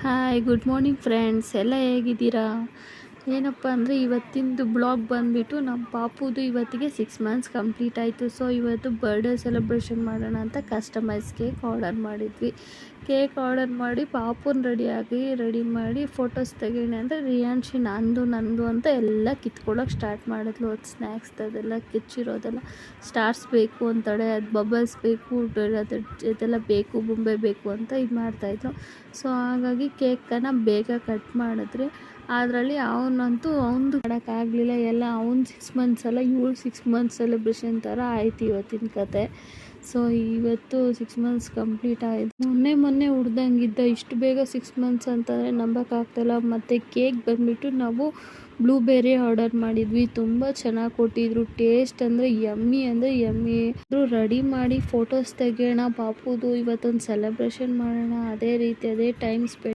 Hi good morning friends, ಎಲ್ಲ ಹೇಗಿದ್ದೀರಾ? ಏನಪ್ಪ ಅಂದರೆ ಇವತ್ತಿಂದು ಬ್ಲಾಗ್ ಬಂದುಬಿಟ್ಟು ನಮ್ಮ ಪಾಪುದು ಇವತ್ತಿಗೆ 6 ಮಂತ್ಸ್ ಕಂಪ್ಲೀಟ್ ಆಯಿತು. ಸೊ ಇವತ್ತು ಬರ್ಡೇ ಸೆಲೆಬ್ರೇಷನ್ ಮಾಡೋಣ ಅಂತ ಕಸ್ಟಮೈಸ್ ಕೇಕ್ ಆರ್ಡರ್ ಮಾಡಿದ್ವಿ. ಕೇಕ್ ಆರ್ಡರ್ ಮಾಡಿ ಪಾಪುನ ರೆಡಿ ಮಾಡಿ ಫೋಟೋಸ್ ತೆಗೋಣ ಅಂದರೆ ರಿಯಾನ್ಶಿ ನಂದು ಅಂತ ಎಲ್ಲ ಕಿತ್ಕೊಳ್ಳೋಕೆ ಸ್ಟಾರ್ಟ್ ಮಾಡಿದ್ಲು. ಅದು ಸ್ನ್ಯಾಕ್ಸ್ ಅದೆಲ್ಲ ಕಿಚ್ಚಿರೋದೆಲ್ಲ ಸ್ಟಾರ್ಸ್ ಬೇಕು ಅಂತಾಳೆ, ಅದು ಬಬಲ್ಸ್ ಬೇಕು, ಅದೆಲ್ಲ ಬೇಕು, ಬೊಂಬೆ ಬೇಕು ಅಂತ ಇದು ಮಾಡ್ತಾಯಿದ್ಲು. ಸೊ ಹಾಗಾಗಿ ಕೇಕನ್ನು ಬೇಗ ಕಟ್ ಮಾಡಿದ್ರಿ. ಅದರಲ್ಲಿ ಅವನಂತೂ ಮಾಡೋಕ್ಕಾಗಲಿಲ್ಲ. ಎಲ್ಲ ಅವ್ನು 6 ಮಂತ್ಸ್ ಅಲ್ಲ, ಇವಳು 6 ಮಂತ್ಸ್ ಸೆಲೆಬ್ರೇಷನ್ ಥರ ಆಯ್ತು ಇವತ್ತಿನ ಕತೆ. ಸೊ ಇವತ್ತು 6 ಮಂತ್ಸ್ ಕಂಪ್ಲೀಟ್ ಆಯಿತು. ಮೊನ್ನೆ ಹುಡ್ದಂಗಿದ್ದ, ಇಷ್ಟು ಬೇಗ 6 ಮಂತ್ಸ್ ಅಂತಂದರೆ ನಂಬೋಕ್ಕಾಗ್ತಾಯಿಲ್ಲ. ಮತ್ತು ಕೇಕ್ ಬಂದುಬಿಟ್ಟು ನಾವು ಬ್ಲೂಬೆರ್ರಿ ಆರ್ಡರ್ ಮಾಡಿದ್ವಿ. ತುಂಬ ಚೆನ್ನಾಗಿ ಕೊಟ್ಟಿದ್ರು. ಟೇಸ್ಟ್ ಅಂದರೆ ಯಮ್ಮಿ. ರೆಡಿ ಮಾಡಿ ಫೋಟೋಸ್ ತೆಗೆಯೋಣ, ಪಾಪುದು ಇವತ್ತೊಂದು ಸೆಲೆಬ್ರೇಷನ್ ಮಾಡೋಣ, ಅದೇ ಟೈಮ್ ಸ್ಪೆಂಡ್